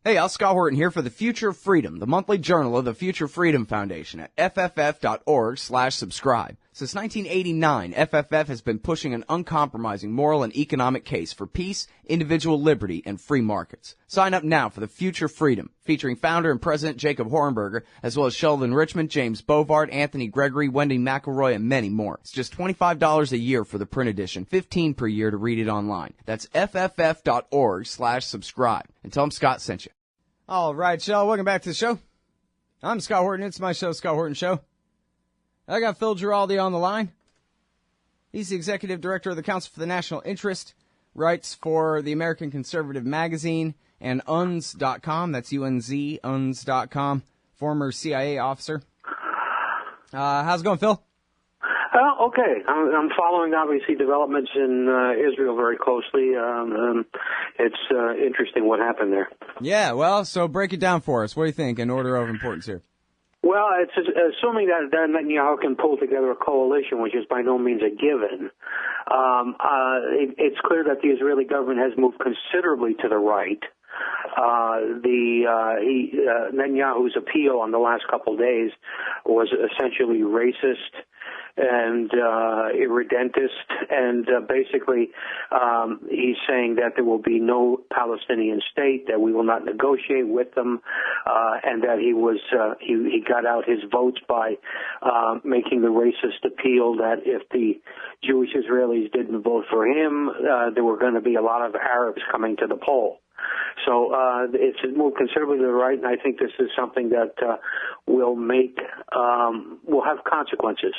Hey, Al Scott Horton here for the Future of Freedom, the monthly journal of the Future Freedom Foundation at fff.org/subscribe. Since 1989, FFF has been pushing an uncompromising moral and economic case for peace, individual liberty, and free markets. Sign up now for the Future Freedom, featuring founder and president Jacob Hornberger, as well as Sheldon Richmond, James Bovard, Anthony Gregory, Wendy McElroy, and many more. It's just $25 a year for the print edition, $15 per year to read it online. That's fff.org/subscribe. And tell them Scott sent you. All right, y'all, welcome back to the show. I'm Scott Horton. It's my show, Scott Horton Show. I got Phil Giraldi on the line. He's the executive director of the Council for the National Interest, writes for the American Conservative Magazine and UNZ.com. That's UNZ, UNZ.com, former CIA officer. How's it going, Phil? Okay. I'm following, obviously, developments in Israel very closely. It's interesting what happened there. Yeah, well, so break it down for us. What do you think in order of importance here? Well, it's assuming that Netanyahu can pull together a coalition, which is by no means a given. It's clear that the Israeli government has moved considerably to the right. Netanyahu's appeal on the last couple of days was essentially racist and irredentist, and basically he's saying that there will be no Palestinian state, that we will not negotiate with them, and that he got out his votes by making the racist appeal that if the Jewish Israelis didn't vote for him, there were going to be a lot of Arabs coming to the poll. So it's moved considerably to the right, and I think this is something that will have consequences.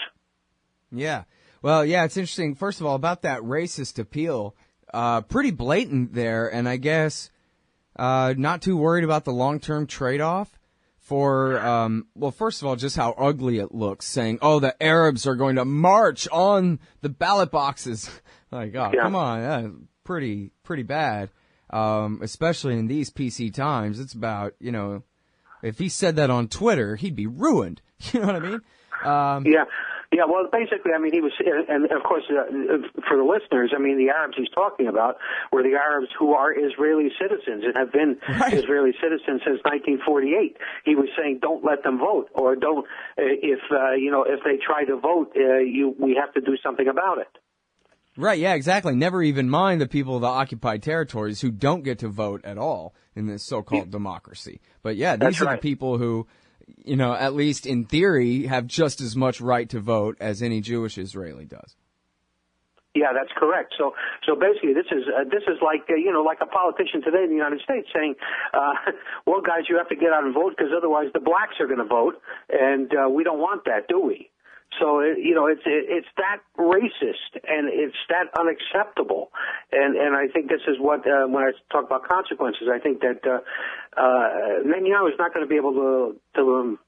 Yeah. Well, yeah, it's interesting. First of all, about that racist appeal, pretty blatant there, and I guess not too worried about the long-term trade-off for, well, first of all, just how ugly it looks, saying, oh, the Arabs are going to march on the ballot boxes. Like, oh, yeah. Come on, pretty bad, especially in these PC times. It's about, if he said that on Twitter, he'd be ruined. You know what I mean? Yeah. Yeah, well, basically, I mean, he was, and of course, for the listeners, I mean, the Arabs he's talking about were the Arabs who are Israeli citizens and have been Israeli citizens since 1948. He was saying, don't let them vote, or don't, if they try to vote, we have to do something about it. Right, yeah, exactly. Never even mind the people of the occupied territories who don't get to vote at all in this so-called democracy. But yeah, these are the people who, at least in theory, have just as much right to vote as any Jewish Israeli does. Yeah, that's correct. So basically, this is like like a politician today in the United States saying, "Well, guys, you have to get out and vote because otherwise the blacks are going to vote, and we don't want that, do we?" So it's that racist and it's that unacceptable, and I think this is what when I talk about consequences, I think that Netanyahu is not going to be able to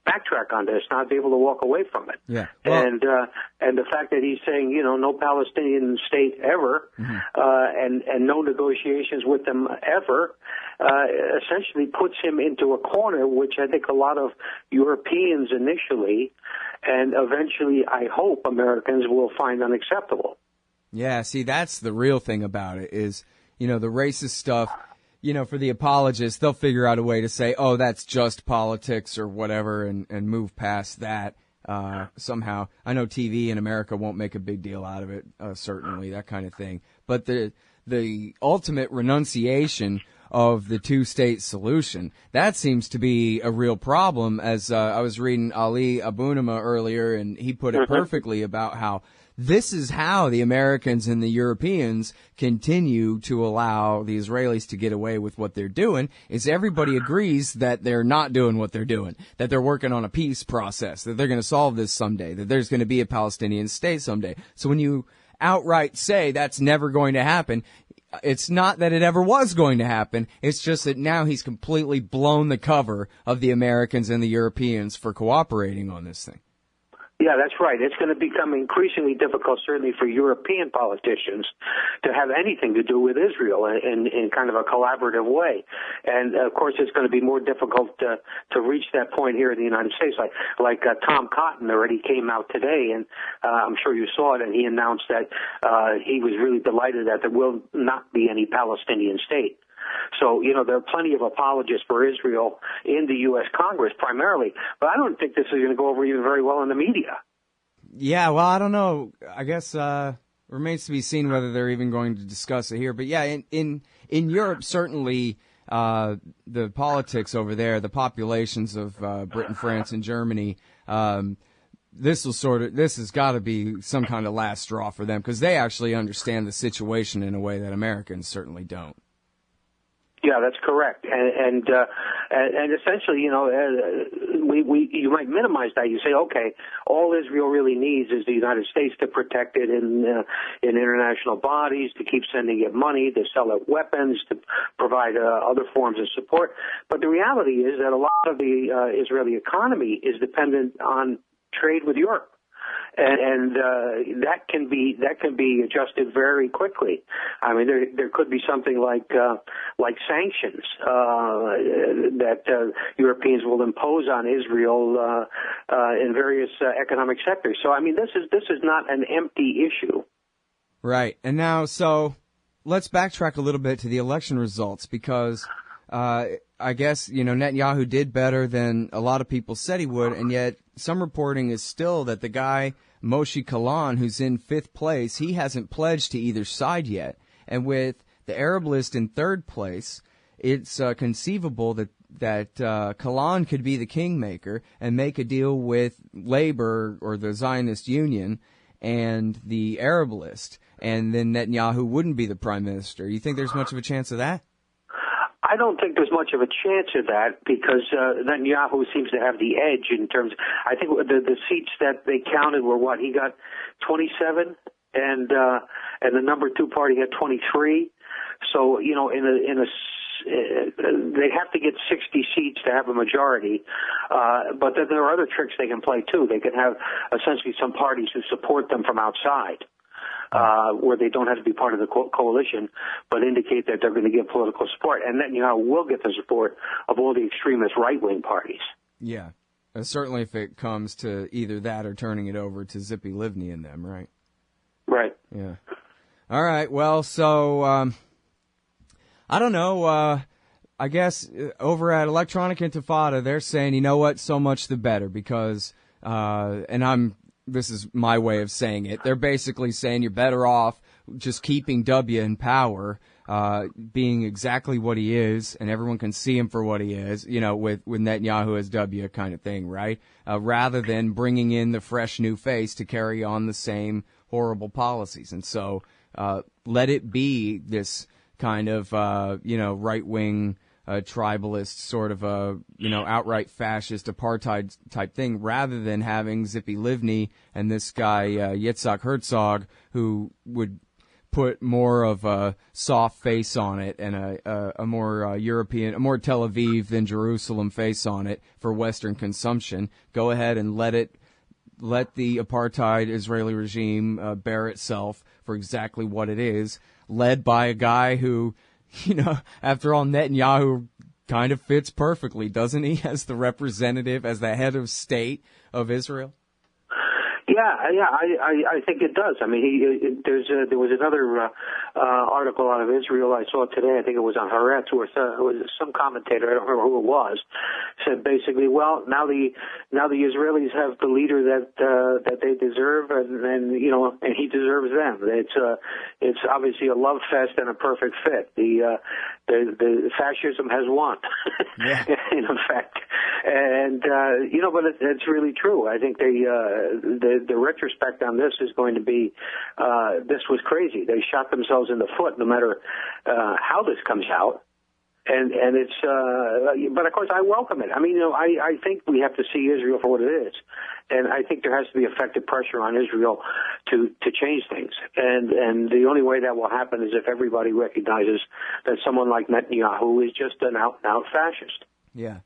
backtrack on this, not be able to walk away from it. Yeah. Well, and the fact that he's saying no Palestinian state ever, and no negotiations with them ever, essentially puts him into a corner, which I think a lot of Europeans initially, and eventually I hope Americans will find unacceptable. Yeah, see, that's the real thing about it is, the racist stuff. For the apologists, they'll figure out a way to say, oh, that's just politics or whatever, and move past that somehow. I know TV in America won't make a big deal out of it, certainly, that kind of thing. But the ultimate renunciation of the two-state solution, that seems to be a real problem, as I was reading Ali Abunimah earlier, and he put it perfectly about how this is how the Americans and the Europeans continue to allow the Israelis to get away with what they're doing, is everybody agrees that they're not doing what they're doing, that they're working on a peace process, that they're going to solve this someday, that there's going to be a Palestinian state someday. So when you outright say that's never going to happen, it's not that it ever was going to happen. It's just that now he's completely blown the cover of the Americans and the Europeans for cooperating on this thing. Yeah, that's right. It's going to become increasingly difficult, certainly for European politicians, to have anything to do with Israel in kind of a collaborative way. And, of course, it's going to be more difficult to reach that point here in the United States. Like Tom Cotton already came out today, and I'm sure you saw it, and he announced that he was really delighted that there will not be any Palestinian state. So, there are plenty of apologists for Israel in the U.S. Congress primarily, but I don't think this is going to go over even very well in the media. Yeah, well, I don't know. I guess remains to be seen whether they're even going to discuss it here. But yeah, in Europe, certainly the politics over there, the populations of Britain, France, and Germany, this has got to be some kind of last straw for them because they actually understand the situation in a way that Americans certainly don't. Yeah, that's correct, and essentially, you might minimize that. You say, okay, all Israel really needs is the United States to protect it in international bodies, to keep sending it money, to sell it weapons, to provide other forms of support. But the reality is that a lot of the Israeli economy is dependent on trade with Europe. And that can be adjusted very quickly. I mean, there could be something like sanctions that Europeans will impose on Israel in various economic sectors. So, I mean, this is not an empty issue. Right. And now, so let's backtrack a little bit to the election results because I guess, Netanyahu did better than a lot of people said he would, and yet some reporting is still that the guy, Moshe Kalan, who's in fifth place, he hasn't pledged to either side yet. And with the Arab list in third place, it's conceivable that Kalan could be the kingmaker and make a deal with Labor or the Zionist Union and the Arab list, and then Netanyahu wouldn't be the prime minister. You think there's much of a chance of that? I don't think there's much of a chance of that because Netanyahu seems to have the edge in terms. I think the seats that they counted were what he got 27, and the number two party had 23. So they have to get 60 seats to have a majority. But then there are other tricks they can play too. They can have essentially some parties who support them from outside. Where they don't have to be part of the coalition, but indicate that they're going to give political support. And Netanyahu will get the support of all the extremist right-wing parties. Yeah, certainly if it comes to either that or turning it over to Zippy Livni and them, right? Right. Yeah. All right, well, so I don't know. I guess over at Electronic Intifada, they're saying, you know what, so much the better because, this is my way of saying it. They're basically saying you're better off just keeping W in power, being exactly what he is, and everyone can see him for what he is, with Netanyahu as W kind of thing, right? Rather than bringing in the fresh new face to carry on the same horrible policies. And so let it be this kind of, right-wing tribalist sort of outright fascist apartheid type thing rather than having Zippy Livni and this guy Yitzhak Herzog who would put more of a soft face on it and a more European, a more Tel Aviv than Jerusalem face on it for Western consumption. Go ahead and let the apartheid Israeli regime bear itself for exactly what it is, led by a guy who, after all, Netanyahu kind of fits perfectly, doesn't he, as the representative, as the head of state of Israel? Yeah, I think it does. I mean, there was another article out of Israel I saw today. I think it was on Haaretz, where it was some commentator, I don't remember who it was, said basically, well, now the Israelis have the leader that they deserve, and he deserves them. It's obviously a love fest and a perfect fit. The fascism has won, yeah. in effect, and but it's really true. I think the retrospect on this is going to be, this was crazy. They shot themselves in the foot no matter how this comes out. And it's, but of course I welcome it. I mean, I think we have to see Israel for what it is. And I think there has to be effective pressure on Israel to change things. And the only way that will happen is if everybody recognizes that someone like Netanyahu is just an out-and-out fascist. Yeah.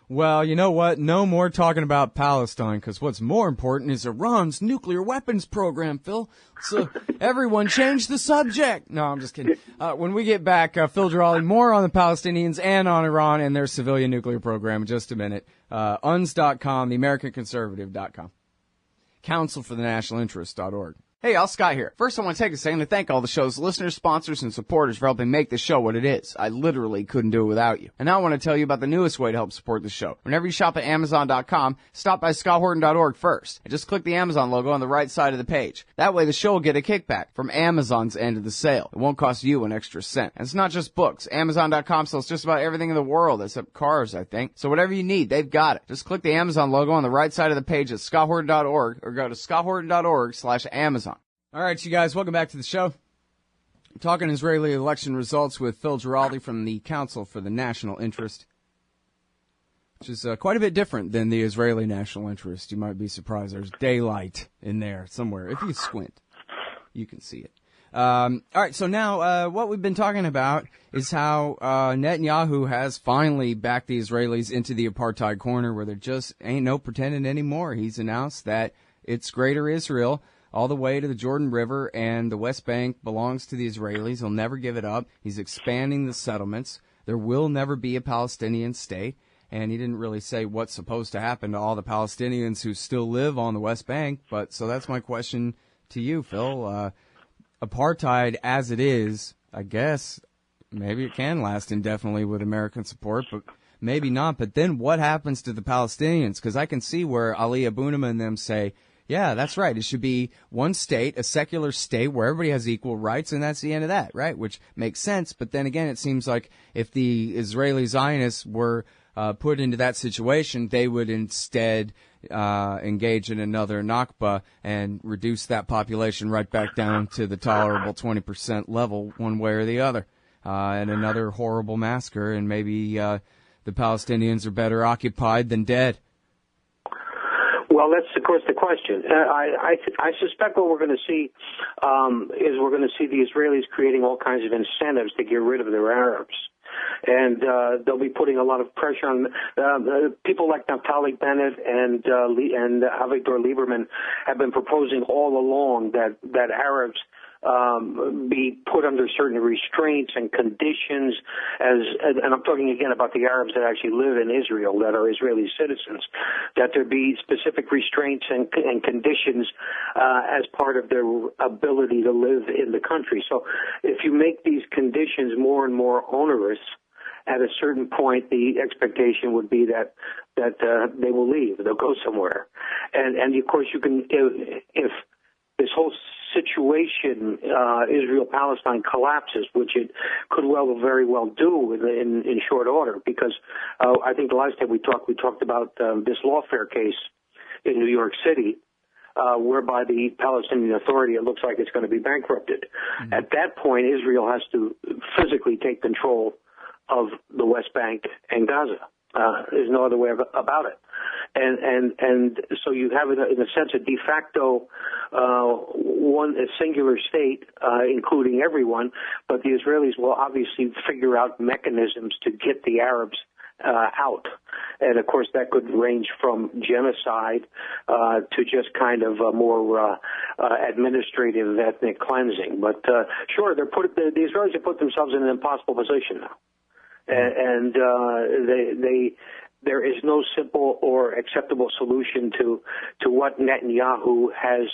Well, you know what? No more talking about Palestine, because what's more important is Iran's nuclear weapons program, Phil. So everyone change the subject. No, I'm just kidding. When we get back, Phil Giraldi, more on the Palestinians and on Iran and their civilian nuclear program in just a minute. UNS.com, theamericanconservative.com. Council for the National Interest.org. Hey, y'all, Scott here. First, I want to take a second to thank all the show's listeners, sponsors, and supporters for helping make this show what it is. I literally couldn't do it without you. And now I want to tell you about the newest way to help support the show. Whenever you shop at Amazon.com, stop by ScottHorton.org first, and just click the Amazon logo on the right side of the page. That way the show will get a kickback from Amazon's end of the sale. It won't cost you an extra cent. And it's not just books. Amazon.com sells just about everything in the world, except cars, I think. So whatever you need, they've got it. Just click the Amazon logo on the right side of the page at ScottHorton.org, or go to ScottHorton.org/Amazon. All right, you guys, welcome back to the show. I'm talking Israeli election results with Phil Giraldi from the Council for the National Interest, which is quite a bit different than the Israeli national interest. You might be surprised. There's daylight in there somewhere. If you squint, you can see it. All right, so now what we've been talking about is how Netanyahu has finally backed the Israelis into the apartheid corner where there just ain't no pretending anymore. He's announced that it's Greater Israel all the way to the Jordan River, and the West Bank belongs to the Israelis. He'll never give it up. He's expanding the settlements. There will never be a Palestinian state, and he didn't really say what's supposed to happen to all the Palestinians who still live on the West Bank. But so that's my question to you, Phil. Apartheid as it is, I guess maybe it can last indefinitely with American support, but maybe not. But then what happens to the Palestinians? Because I can see where Ali Abunimah and them say, yeah, that's right. It should be one state, a secular state where everybody has equal rights, and that's the end of that, right? Which makes sense. But then again, it seems like if the Israeli Zionists were put into that situation, they would instead engage in another Nakba and reduce that population right back down to the tolerable 20% level one way or the other. And another horrible massacre, and maybe the Palestinians are better occupied than dead. Well, that's, of course, the question. I suspect what we're going to see is we're going to see the Israelis creating all kinds of incentives to get rid of their Arabs. And they'll be putting a lot of pressure on people like Naftali Bennett and Avigdor Lieberman have been proposing all along that Arabs be put under certain restraints and conditions and I'm talking again about the Arabs that actually live in Israel, that are Israeli citizens, that there be specific restraints and conditions as part of their ability to live in the country. So if you make these conditions more and more onerous, at a certain point the expectation would be that they will leave, they'll go somewhere. And of course you can, if this whole situation, Israel-Palestine collapses, which it could very well do in short order, because I think the last time we talked about this lawfare case in New York City, whereby the Palestinian Authority, it looks like it's going to be bankrupted. Mm-hmm. At that point, Israel has to physically take control of the West Bank and Gaza. There's no other way about it. And so you have, in a sense, a de facto a singular state, including everyone, but the Israelis will obviously figure out mechanisms to get the Arabs out. And, of course, that could range from genocide to just kind of a more administrative ethnic cleansing. But, sure, the Israelis have put themselves in an impossible position now. And there is no simple or acceptable solution to what Netanyahu has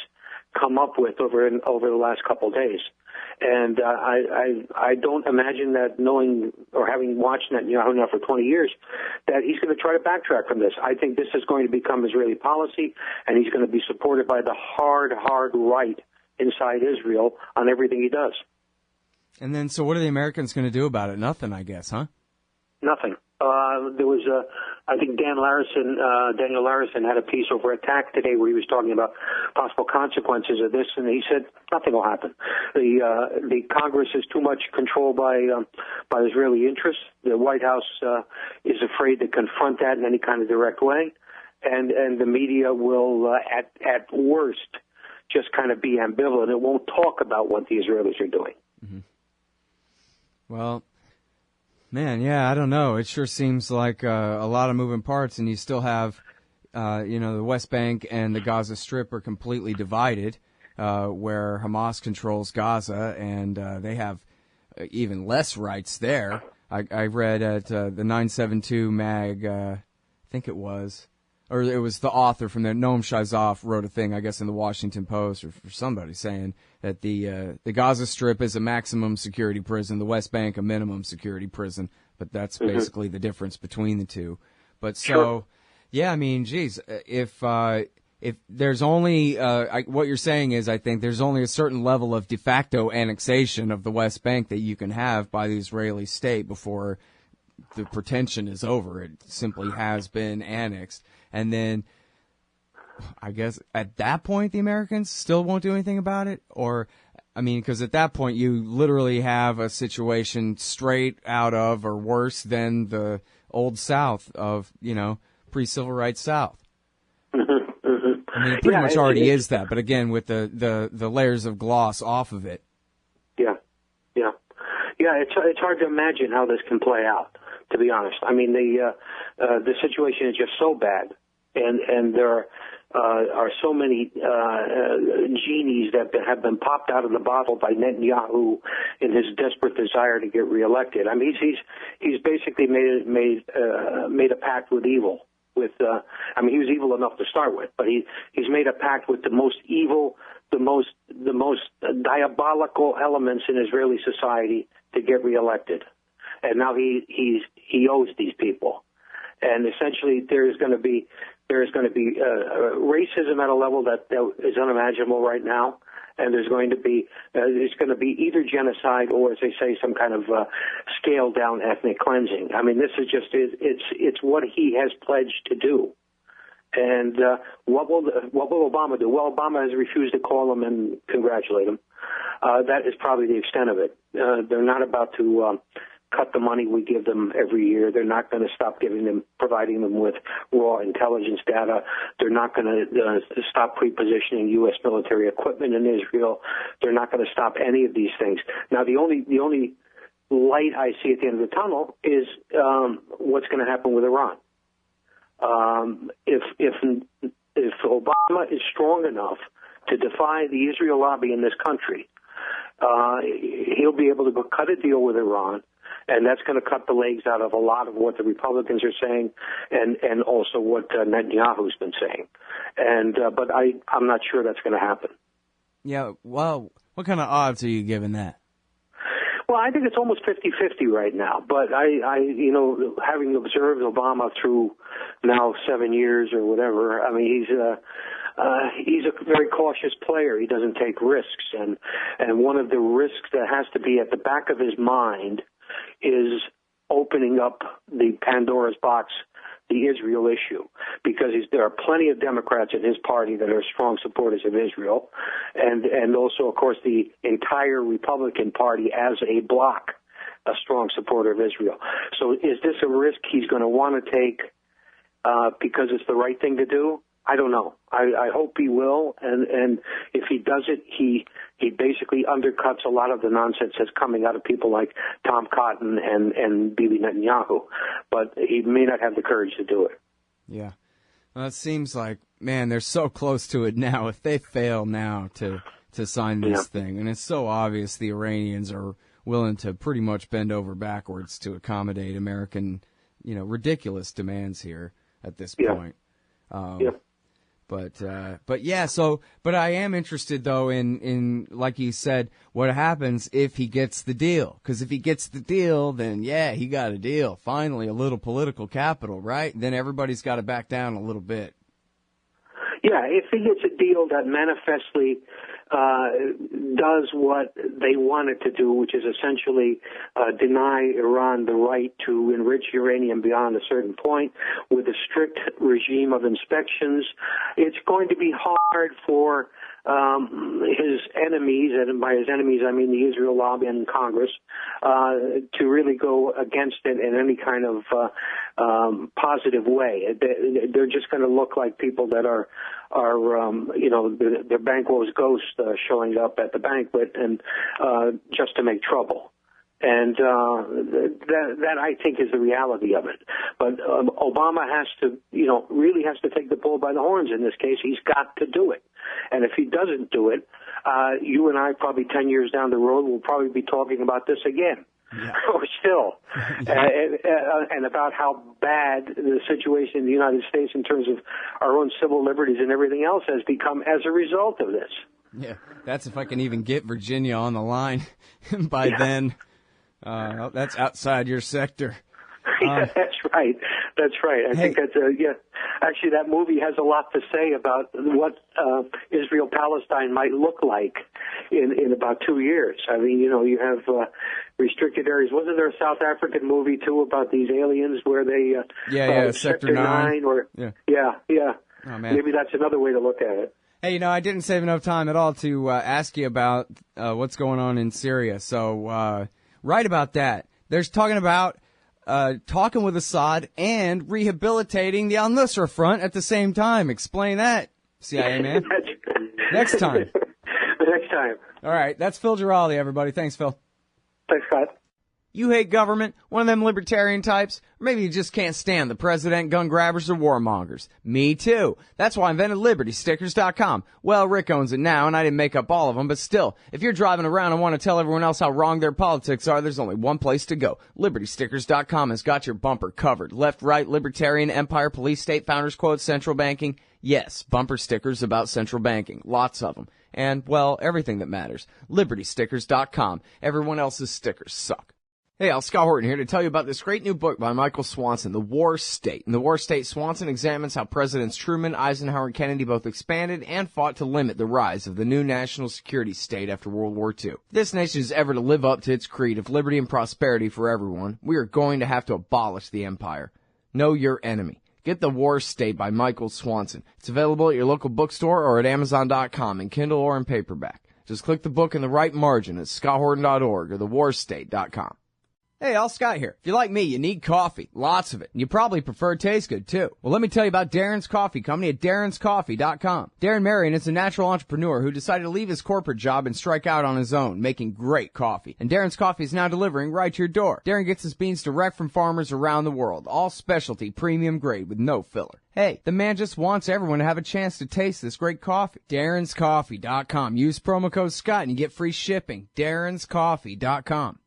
come up with over the last couple of days. And I don't imagine that, knowing or having watched Netanyahu now for 20 years, that he's going to try to backtrack from this. I think this is going to become Israeli policy, and he's going to be supported by the hard right inside Israel on everything he does. And then, so what are the Americans going to do about it? Nothing, I guess, huh? Nothing. There was, I think Daniel Larison had a piece over Attack today where he was talking about possible consequences of this, and he said nothing will happen. The Congress is too much controlled by Israeli interests. The White House is afraid to confront that in any kind of direct way, and the media will, at worst, just kind of be ambivalent. It won't talk about what the Israelis are doing. Mm-hmm. Well, man, yeah, I don't know. It sure seems like a lot of moving parts, and you still have, the West Bank and the Gaza Strip are completely divided, where Hamas controls Gaza, and they have even less rights there. I read at the 972 mag, I think it was, or it was the author from there, Noam Shizov, wrote a thing, I guess, in the Washington Post or for somebody saying that the Gaza Strip is a maximum security prison, the West Bank a minimum security prison, but that's basically the difference between the two. But so, yeah, I mean, geez, if there's only, what you're saying is, I think there's only a certain level of de facto annexation of the West Bank that you can have by the Israeli state before the pretension is over. It simply has been annexed. And then I guess at that point the Americans still won't do anything about it? Or, I mean, because at that point you literally have a situation straight out of or worse than the old South of, pre-civil rights South. I mean, it pretty much already is that, but again, with the layers of gloss off of it. Yeah, it's hard to imagine how this can play out, to be honest. I mean, the situation is just so bad, and there are so many genies that have been popped out of the bottle by Netanyahu in his desperate desire to get reelected. I mean, he's basically made a pact with evil. He was evil enough to start with, but he's made a pact with the most evil, the most diabolical elements in Israeli society to get reelected, and now he owes these people, and essentially there is going to be racism at a level that is unimaginable right now. And there's going to be either genocide or, as they say, some kind of scaled down ethnic cleansing. I mean, this is just it's what he has pledged to do. And what will Obama do? Well, Obama has refused to call him and congratulate him. That is probably the extent of it. They're not about to cut the money we give them every year. They're not going to stop providing them with raw intelligence data. They're not going to stop pre-positioning U.S. military equipment in Israel. They're not going to stop any of these things. Now, the only light I see at the end of the tunnel is what's going to happen with Iran. If Obama is strong enough to defy the Israel lobby in this country, he'll be able to cut a deal with Iran. And that's going to cut the legs out of a lot of what the Republicans are saying, and also what Netanyahu's been saying. But I'm not sure that's going to happen. Yeah. Well, what kind of odds are you giving that? Well, I think it's almost 50-50 right now. But I having observed Obama through now 7 years or whatever, I mean, he's a very cautious player. He doesn't take risks, and one of the risks that has to be at the back of his mind is opening up the Pandora's box, the Israel issue, because there are plenty of Democrats in his party that are strong supporters of Israel, and also, of course, the entire Republican Party as a bloc, a strong supporter of Israel. So is this a risk he's going to want to take because it's the right thing to do? I don't know. I hope he will, and if he does it, he basically undercuts a lot of the nonsense that's coming out of people like Tom Cotton and Bibi Netanyahu, but he may not have the courage to do it. Yeah. Well, it seems like, man, they're so close to it now. If they fail now to sign this thing, and it's so obvious the Iranians are willing to pretty much bend over backwards to accommodate American, ridiculous demands here at this point. But I am interested though in like you said, what happens if he gets the deal? Because if he gets the deal, then he got a deal. Finally, a little political capital, right? Then everybody's got to back down a little bit. Yeah, if he gets a deal that manifestly does what they want it to do, which is essentially deny Iran the right to enrich uranium beyond a certain point with a strict regime of inspections, it's going to be hard for his enemies, and by his enemies I mean the Israel lobby and Congress, to really go against it in any kind of positive way. They're just going to look like people that are their banquo's ghost showing up at the banquet and just to make trouble. And that I think is the reality of it. But Obama has to, really has to take the bull by the horns in this case. He's got to do it. And if he doesn't do it, you and I probably 10 years down the road will probably be talking about this again. or still, and about how bad the situation in the United States in terms of our own civil liberties and everything else has become as a result of this. Yeah, that's if I can even get Virginia on the line by then. That's outside your sector. Yeah, that's right. That's right. I think that's actually, that movie has a lot to say about what Israel-Palestine might look like in about 2 years. I mean, you have restricted areas. Wasn't there a South African movie too about these aliens where they Sector 9 or yeah. Oh, man. Maybe that's another way to look at it. Hey, I didn't save enough time at all to ask you about what's going on in Syria. So right about that, there's talking about talking with Assad and rehabilitating the al-Nusra Front at the same time. Explain that, CIA man. Next time. Next time. All right. That's Phil Giraldi, everybody. Thanks, Phil. Thanks, Scott. You hate government, one of them libertarian types, or maybe you just can't stand the president, gun grabbers, or warmongers. Me too. That's why I invented LibertyStickers.com. Well, Rick owns it now, and I didn't make up all of them, but still, if you're driving around and want to tell everyone else how wrong their politics are, there's only one place to go. LibertyStickers.com has got your bumper covered. Left, right, libertarian, empire, police, state, founders quote, central banking. Yes, bumper stickers about central banking. Lots of them. And, well, everything that matters. LibertyStickers.com. Everyone else's stickers suck. Hey, Scott Horton here to tell you about this great new book by Michael Swanson, The War State. In The War State, Swanson examines how Presidents Truman, Eisenhower, and Kennedy both expanded and fought to limit the rise of the new national security state after World War II. If this nation is ever to live up to its creed of liberty and prosperity for everyone, we are going to have to abolish the empire. Know your enemy. Get The War State by Michael Swanson. It's available at your local bookstore or at Amazon.com in Kindle or in paperback. Just click the book in the right margin at scotthorton.org or thewarstate.com. Hey, Scott here. If you're like me, you need coffee. Lots of it. And you probably prefer it tastes good, too. Well, let me tell you about Darren's Coffee Company at darrenscoffee.com. Darren Marion is a natural entrepreneur who decided to leave his corporate job and strike out on his own, making great coffee. And Darren's Coffee is now delivering right to your door. Darren gets his beans direct from farmers around the world. All specialty, premium grade with no filler. Hey, the man just wants everyone to have a chance to taste this great coffee. darrenscoffee.com. Use promo code Scott and you get free shipping. darrenscoffee.com.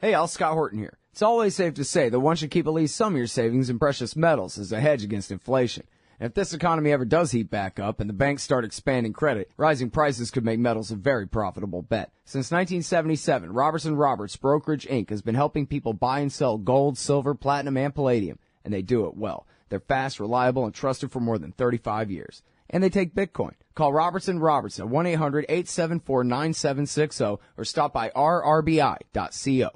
Hey, Scott Horton here. It's always safe to say that one should keep at least some of your savings in precious metals as a hedge against inflation. And if this economy ever does heat back up and the banks start expanding credit, rising prices could make metals a very profitable bet. Since 1977, Robertson Roberts Brokerage Inc. has been helping people buy and sell gold, silver, platinum, and palladium, and they do it well. They're fast, reliable, and trusted for more than 35 years. And they take Bitcoin. Call Robertson Roberts at 1-800-874-9760 or stop by rrbi.co.